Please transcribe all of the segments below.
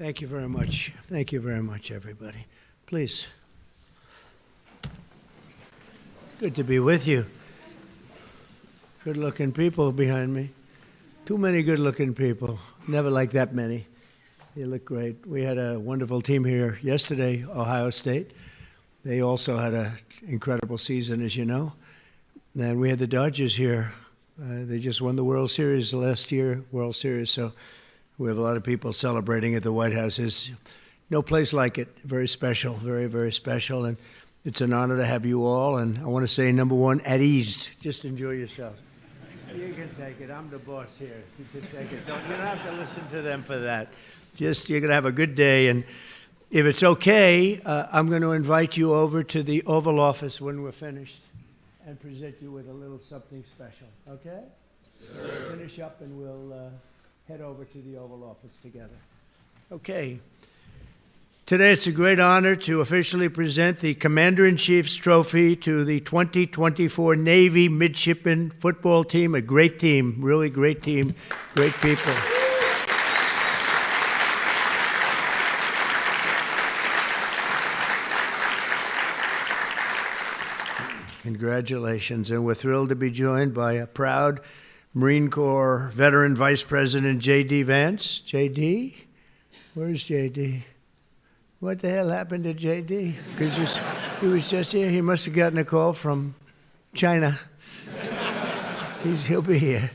Thank you very much. Thank you very much, everybody. Please. Good to be with you. Good-looking people behind me. Too many good-looking people. Never like that many. You look great. We had a wonderful team here yesterday, Ohio State. They also had an incredible season, as you know. And we had the Dodgers here. They just won the World Series last year, World Series. So we have a lot of people celebrating at the White House. There's no place like it. Very special, very, very special. And it's an honor to have you all. And I want to say, number one, at ease. Just enjoy yourself. You can take it. I'm the boss here. You can take it. You don't have to listen to them for that. Just, you're going to have a good day. And if it's okay, I'm going to invite you over to the Oval Office when we're finished and present you with a little something special. Okay? Sure. Let's finish up and we'll head over to the Oval Office together. Okay. Today it's a great honor to officially present the Commander-in-Chief's Trophy to the 2024 Navy Midshipman Football Team. A great team, really great team, great people. Congratulations, and we're thrilled to be joined by a proud Marine Corps veteran Vice President J.D. Vance. J.D.? Where's J.D.? What the hell happened to J.D.? Because he was just here. He must have gotten a call from China. He'll be here.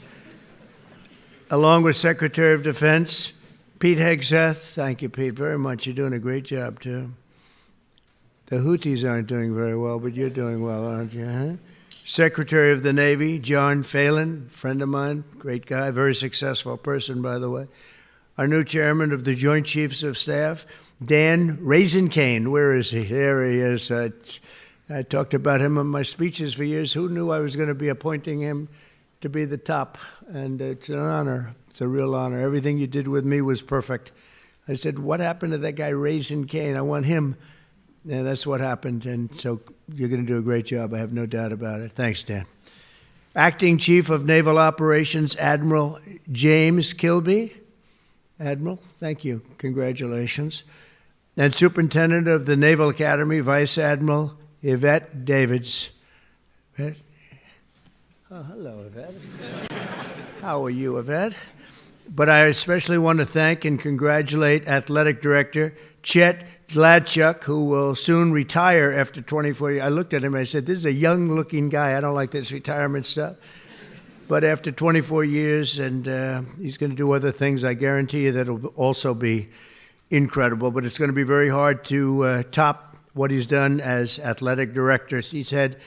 Along with Secretary of Defense Pete Hegseth. Thank you, Pete, very much. You're doing a great job, too. The Houthis aren't doing very well, but you're doing well, aren't you? Huh? Secretary of the Navy, John Phelan, friend of mine, great guy, very successful person, by the way. Our new chairman of the Joint Chiefs of Staff, Dan Raisin-Cane. Where is he? There he is. I talked about him in my speeches for years. Who knew I was going to be appointing him to be the top? And it's an honor. It's a real honor. Everything you did with me was perfect. I said, what happened to that guy Raisin-Cane? I want him. And that's what happened, and so you're going to do a great job. I have no doubt about it. Thanks, Dan. Acting Chief of Naval Operations, Admiral James Kilby. Admiral, thank you. Congratulations. And Superintendent of the Naval Academy, Vice Admiral Yvette Davids. Yvette? Oh, hello, Yvette. How are you, Yvette? But I especially want to thank and congratulate Athletic Director Chet Gladchuk, who will soon retire after 24 years. I looked at him and I said, this is a young-looking guy. I don't like this retirement stuff. But after 24 years, and he's going to do other things, I guarantee you that will also be incredible. But it's going to be very hard to top what he's done as athletic director. He's had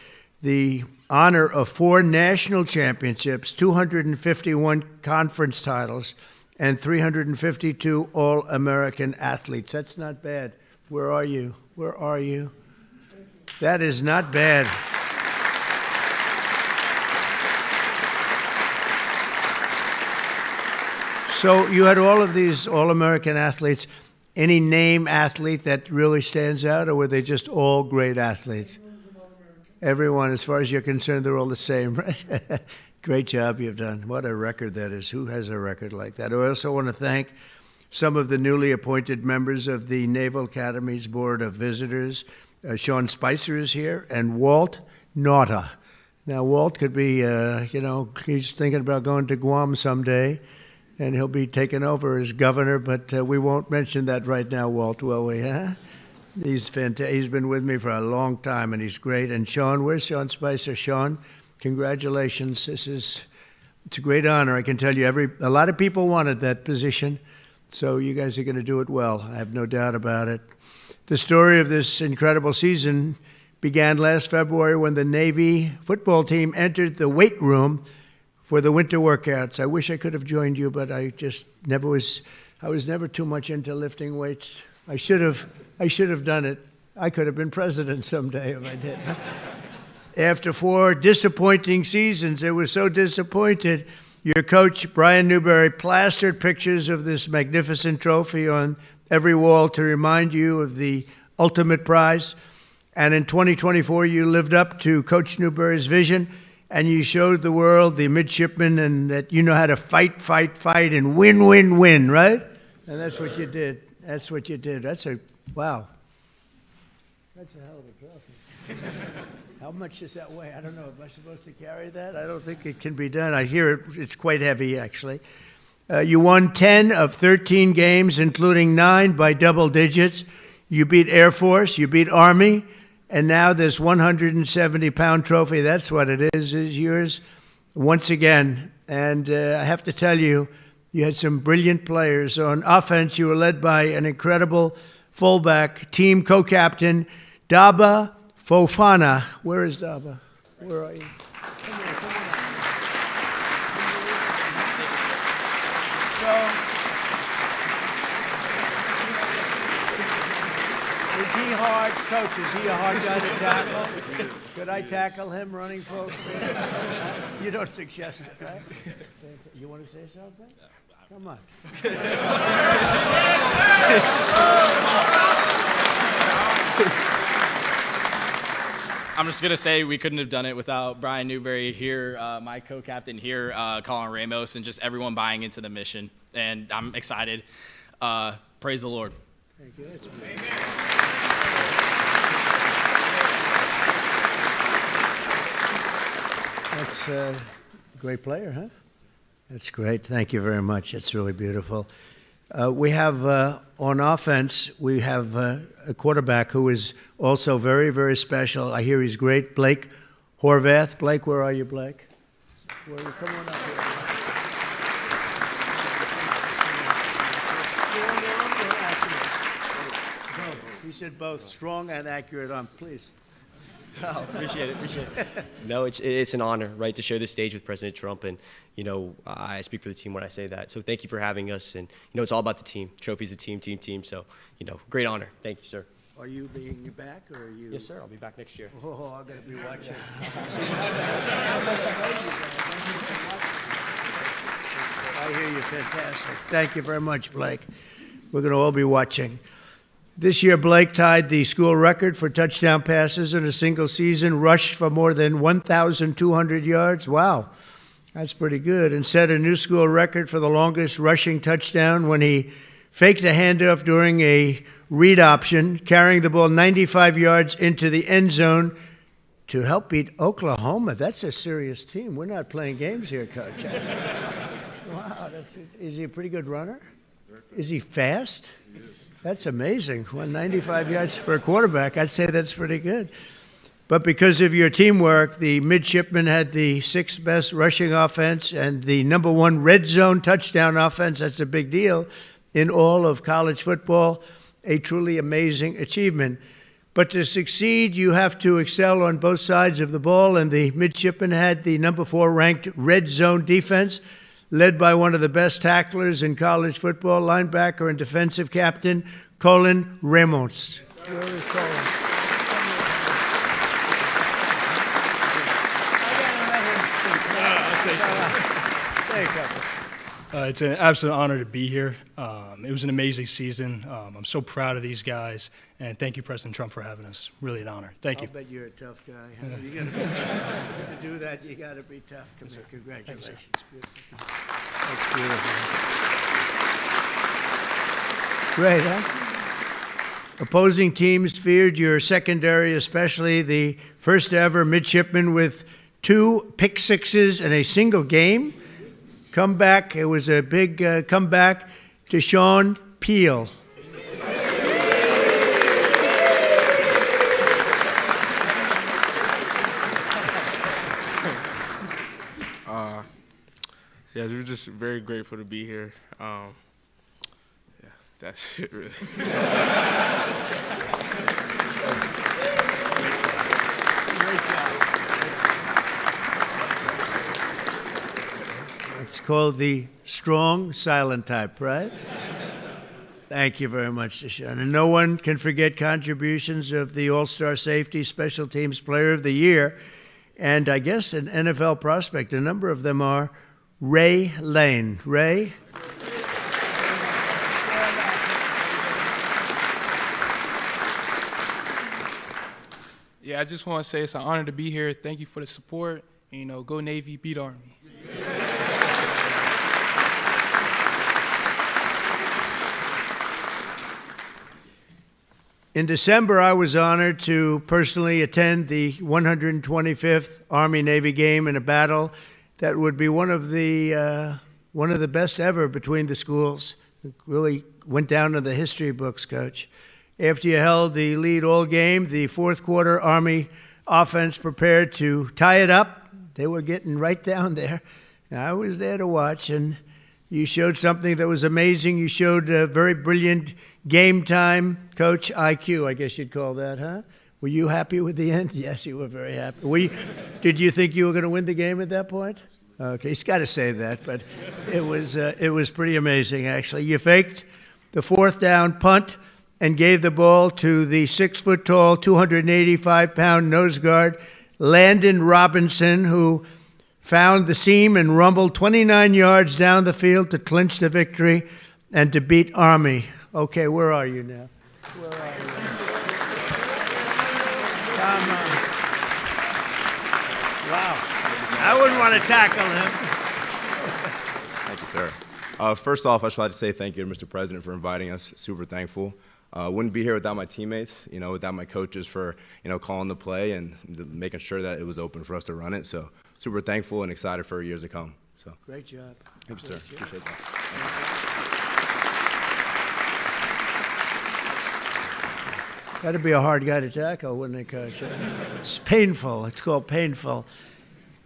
the honor of 4 national championships, 251 conference titles, and 352 All-American athletes. That's not bad. Where are you? Where are you? That is not bad. So you had all of these All-American athletes. Any name athlete that really stands out, or were they just all great athletes? Everyone, as far as you're concerned, they're all the same, right? Great job you've done. What a record that is. Who has a record like that? I also want to thank some of the newly appointed members of the Naval Academy's Board of Visitors. Sean Spicer is here, and Walt Nauta. Now, Walt could be, he's thinking about going to Guam someday, and he'll be taking over as governor, but we won't mention that right now, Walt, will we, huh? He's fantastic. He's been with me for a long time, and he's great. And Sean, where's Sean Spicer? Sean, congratulations. It's a great honor. I can tell you, a lot of people wanted that position. So you guys are going to do it well. I have no doubt about it. The story of this incredible season began last February when the Navy football team entered the weight room for the winter workouts. I wish I could have joined you, but I was never too much into lifting weights. I should have done it. I could have been president someday if I did. After 4 disappointing seasons, it was so disappointed. Your coach, Brian Newberry, plastered pictures of this magnificent trophy on every wall to remind you of the ultimate prize. And in 2024, you lived up to Coach Newberry's vision, and you showed the world, the midshipmen, and that you know how to fight, and win, right? And that's what you did. That's what you did. Wow. That's a hell of a trophy. How much does that weigh? I don't know. Am I supposed to carry that? I don't think it can be done. I hear it's quite heavy, actually. You won 10 of 13 games, including 9 by double digits. You beat Air Force, you beat Army, and now this 170-pound trophy, that's what it is yours once again. And I have to tell you, you had some brilliant players. On offense, you were led by an incredible fullback, team co-captain, Daba Fofana. Where is Daba? Where are you? Come here, come on. So, is he hard? Coach, is he a hard guy to tackle? Could I tackle him running full speed? You don't suggest it, right? You want to say something? Come on. I'm just going to say we couldn't have done it without Brian Newberry here, my co-captain here, Colin Ramos, and just everyone buying into the mission. And I'm excited. Praise the Lord. Thank you. That's a great player, huh? That's great. Thank you very much. It's really beautiful. We have, on offense, we have a quarterback who is also very, very special. I hear he's great. Blake Horvath. Blake, where are you, Blake? Where are you? Come on up here. He said both, strong and accurate arm. Please. Oh, appreciate it. No, it's an honor, right, to share this stage with President Trump, and I speak for the team when I say that. So thank you for having us, and it's all about the team. Trophy's a team. So great honor. Thank you, sir. Are you being back, or are you? Yes, sir. I'll be back next year. Oh, I'm gonna be watching. I hear you. Fantastic. Thank you very much, Blake. We're gonna all be watching. This year, Blake tied the school record for touchdown passes in a single season, rushed for more than 1,200 yards. Wow, that's pretty good. And set a new school record for the longest rushing touchdown when he faked a handoff during a read option, carrying the ball 95 yards into the end zone to help beat Oklahoma. That's a serious team. We're not playing games here, Coach. Wow, is he a pretty good runner? Is he fast? He is. That's amazing. 195 yards for a quarterback. I'd say that's pretty good. But because of your teamwork, the midshipmen had the 6th best rushing offense and the #1 red zone touchdown offense. That's a big deal in all of college football. A truly amazing achievement. But to succeed, you have to excel on both sides of the ball, and the midshipmen had the #4 ranked red zone defense, led by one of the best tacklers in college football, linebacker and defensive captain, Colin Ramos. Where is Colin? I'll say something. Say a couple. It's an absolute honor to be here. It was an amazing season. I'm so proud of these guys, and thank you, President Trump, for having us. Really an honor. Thank you. I'll bet you're a tough guy. To do that, you got to be tough. Congratulations. That's beautiful. Great, huh? Opposing teams feared your secondary, especially the first ever midshipman with 2 pick sixes in a single game. Comeback, it was a big comeback to Sean Peel. Yeah, we're just very grateful to be here. Yeah, that's it, really. It's called the strong silent type, right? Thank you very much, Deshaun. And no one can forget contributions of the All-Star Safety Special Teams Player of the Year, and I guess an NFL prospect. A number of them are Ray Lane. Ray? Yeah, I just want to say it's an honor to be here. Thank you for the support. And, go Navy, beat Army. In December, I was honored to personally attend the 125th Army-Navy game in a battle that would be one of the best ever between the schools. It really went down in the history books, Coach. After you held the lead all game, the fourth quarter Army offense prepared to tie it up. They were getting right down there. I was there to watch, and you showed something that was amazing. You showed a very brilliant game time, Coach IQ, I guess you'd call that, huh? Were you happy with the end? Yes, you were very happy. Did you think you were going to win the game at that point? Okay, he's got to say that, but it was pretty amazing, actually. You faked the fourth down punt and gave the ball to the 6-foot-tall, 285-pound nose guard, Landon Robinson, who found the seam and rumbled 29 yards down the field to clinch the victory and to beat Army. Okay, where are you now? Where are you? Come on. Wow. I wouldn't want to tackle him. Thank you, sir. First off, I just like to say thank you to Mr. President for inviting us. Super thankful. Wouldn't be here without my teammates, without my coaches for, calling the play and making sure that it was open for us to run it. So super thankful and excited for years to come. So great job. Thank you, sir. Appreciate that. Got to be a hard guy to tackle, wouldn't it, Coach? It's painful. It's called painful.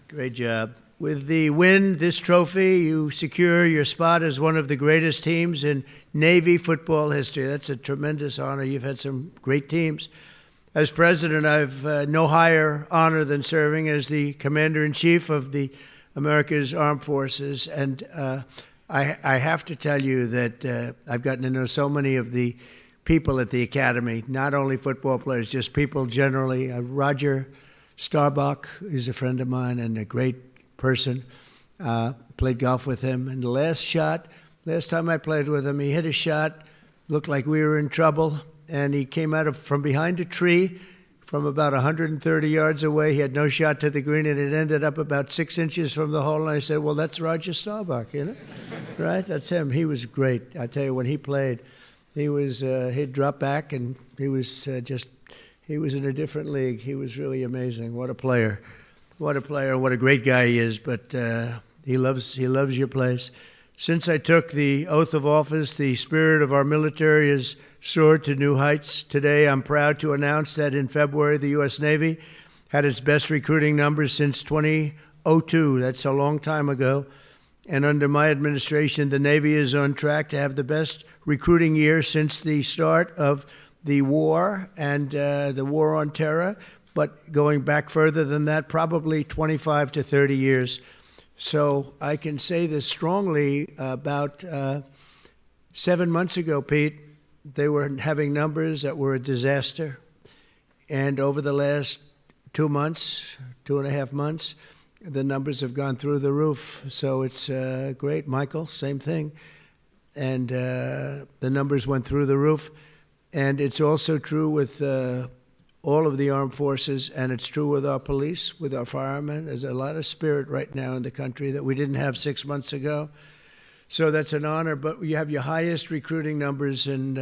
Great job. With the win, this trophy, you secure your spot as one of the greatest teams in Navy football history. That's a tremendous honor. You've had some great teams. As president, I've no higher honor than serving as the commander-in-chief of the America's Armed Forces. And I have to tell you that I've gotten to know so many of the people at the Academy, not only football players, just people generally. Roger Staubach is a friend of mine and a great person. Played golf with him. And the last time I played with him, he hit a shot, looked like we were in trouble, and he came out from behind a tree from about 130 yards away. He had no shot to the green, and it ended up about 6 inches from the hole. And I said, well, that's Roger Staubach, right? That's him. He was great. I tell you, when he played, he'd drop back, and he was in a different league. He was really amazing. What a player. What a player. What a great guy he is. But he loves your place. Since I took the oath of office, the spirit of our military has soared to new heights. Today, I'm proud to announce that in February, the U.S. Navy had its best recruiting numbers since 2002. That's a long time ago. And under my administration, the Navy is on track to have the best recruiting year since the start of the war and the war on terror, but going back further than that, probably 25 to 30 years. So I can say this strongly. About 7 months ago, Pete, they were having numbers that were a disaster. And over the last 2 months, 2.5 months, the numbers have gone through the roof. So it's great. Michael, same thing. And the numbers went through the roof. And it's also true with all of the armed forces, and it's true with our police, with our firemen. There's a lot of spirit right now in the country that we didn't have 6 months ago. So that's an honor. But you have your highest recruiting numbers in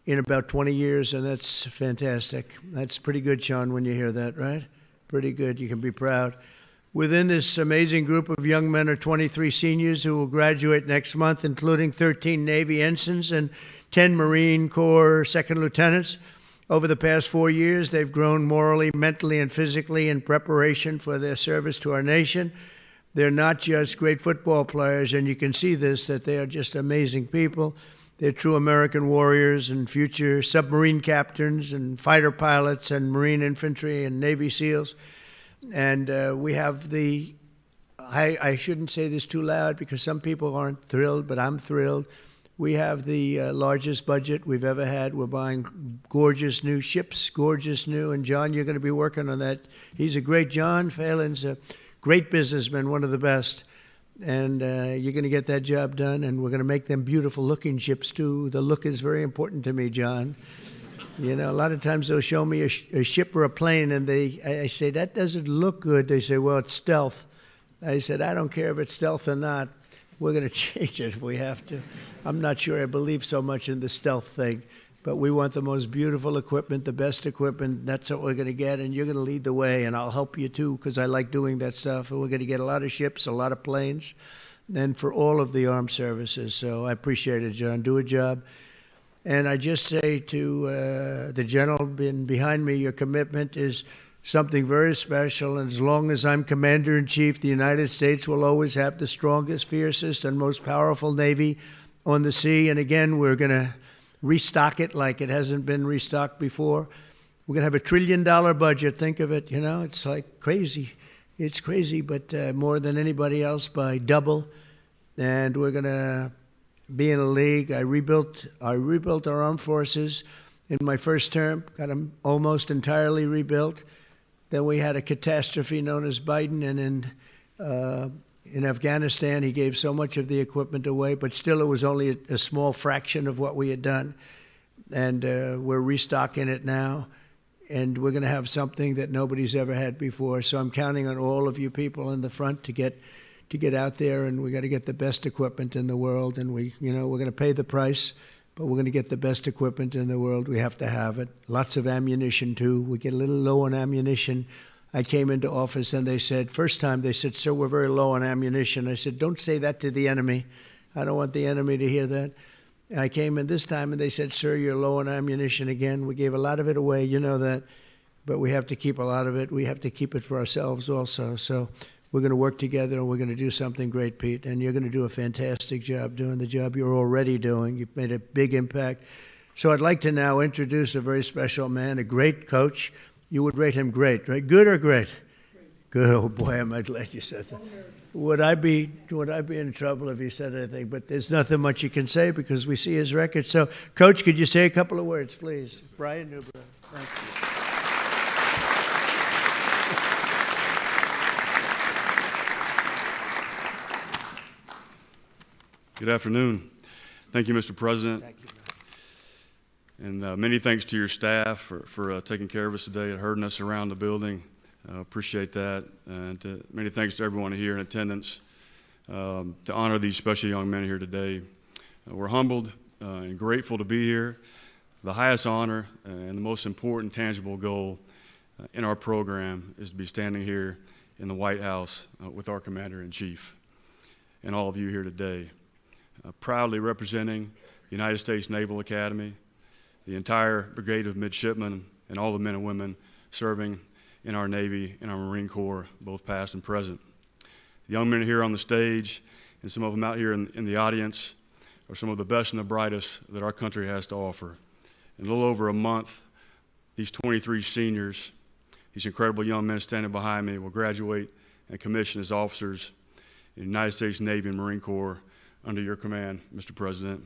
about 20 years, and that's fantastic. That's pretty good, Sean, when you hear that, right? Pretty good. You can be proud. Within this amazing group of young men are 23 seniors who will graduate next month, including 13 Navy ensigns and 10 Marine Corps second lieutenants. Over the past 4 years, they've grown morally, mentally, and physically in preparation for their service to our nation. They're not just great football players, and you can see this, that they are just amazing people. They're true American warriors and future submarine captains and fighter pilots and Marine infantry and Navy SEALs. And we have I shouldn't say this too loud because some people aren't thrilled, but I'm thrilled. We have the largest budget we've ever had. We're buying gorgeous new ships, gorgeous new. And John, you're going to be working on that. He's a great, John Phelan's a great businessman, one of the best. And you're going to get that job done. And we're going to make them beautiful looking ships too. The look is very important to me, John. A lot of times they'll show me a ship or a plane, and I say, that doesn't look good. They say, well, it's stealth. I said, I don't care if it's stealth or not. We're going to change it if we have to. I'm not sure I believe so much in the stealth thing. but we want the most beautiful equipment, the best equipment. That's what we're going to get, and you're going to lead the way, and I'll help you too because I like doing that stuff. And we're going to get a lot of ships, a lot of planes, and for all of the armed services. So I appreciate it, John. Do a job. And I just say to the gentleman behind me, your commitment is something very special. And as long as I'm Commander-in-Chief, the United States will always have the strongest, fiercest, and most powerful Navy on the sea. And again, we're going to restock it like it hasn't been restocked before. We're going to have $1 trillion budget. Think of it. You know, it's like crazy. It's crazy, but more than anybody else by double. And we're going to be in a league. I rebuilt our armed forces in my first term, got them almost entirely rebuilt. Then we had a catastrophe known as Biden, and in Afghanistan, he gave so much of the equipment away, but still it was only a small fraction of what we had done. And we're restocking it now, and we're going to have something that nobody's ever had before. So I'm counting on all of you people in the front to get out there, and we got to get the best equipment in the world. And we're going to pay the price, but we're going to get the best equipment in the world. We have to have it. Lots of ammunition too. We get a little low on ammunition. I came into office and they said, first time they said, "Sir, we're very low on ammunition." I said, "Don't say that to the enemy. I don't want the enemy to hear that." And I came in this time and they said, "Sir, you're low on ammunition again." We gave a lot of it away, you know that, but we have to keep a lot of it. We have to keep it for ourselves also. So we're going to work together and we're going to do something great, Pete. And you're going to do a fantastic job doing the job you're already doing. You've made a big impact. So I'd like to now introduce a very special man, a great coach. You would rate him great, right? Good or great? Good. Oh boy, am I glad you said that. Would I be in trouble if you said anything? But there's nothing much you can say because we see his record. So, Coach, could you say a couple of words, please? Brian Newbrough. Thank you. Good afternoon. Thank you, Mr. President. Thank you. And many thanks to your staff for taking care of us today and herding us around the building. Appreciate that. And many thanks to everyone here in attendance to honor these special young men here today. We're humbled and grateful to be here. The highest honor and the most important tangible goal in our program is to be standing here in the White House with our Commander-in-Chief and all of you here today. Proudly representing the United States Naval Academy, the entire brigade of midshipmen, and all the men and women serving in our Navy and our Marine Corps, both past and present. The young men here on the stage, and some of them out here in the audience, are some of the best and the brightest that our country has to offer. In a little over a month, these 23 seniors, these incredible young men standing behind me, will graduate and commission as officers in the United States Navy and Marine Corps under your command, Mr. President.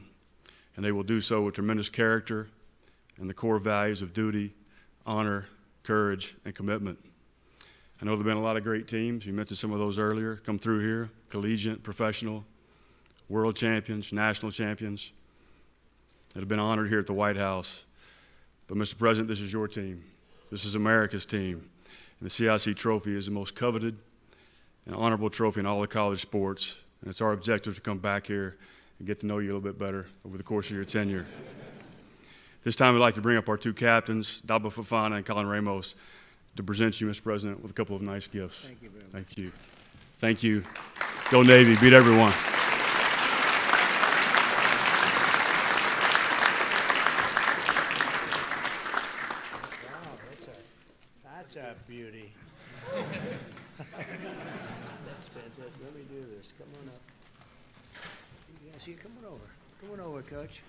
And they will do so with tremendous character and the core values of duty, honor, courage, and commitment. I know there have been a lot of great teams. You mentioned some of those earlier, come through here, collegiate, professional, world champions, national champions, that have been honored here at the White House. But Mr. President, this is your team. This is America's team. And the CIC trophy is the most coveted and honorable trophy in all the college sports. And it's our objective to come back here and get to know you a little bit better over the course of your tenure. This time I'd like to bring up our two captains, Daba Fofana and Colin Ramos, to present you, Mr. President, with a couple of nice gifts. Thank you very much. Thank you. Thank you. Go Navy, beat everyone. Wow, that's a beauty. That's fantastic. Let me do this. Come on up. You guys, come on over. Come on over, Coach.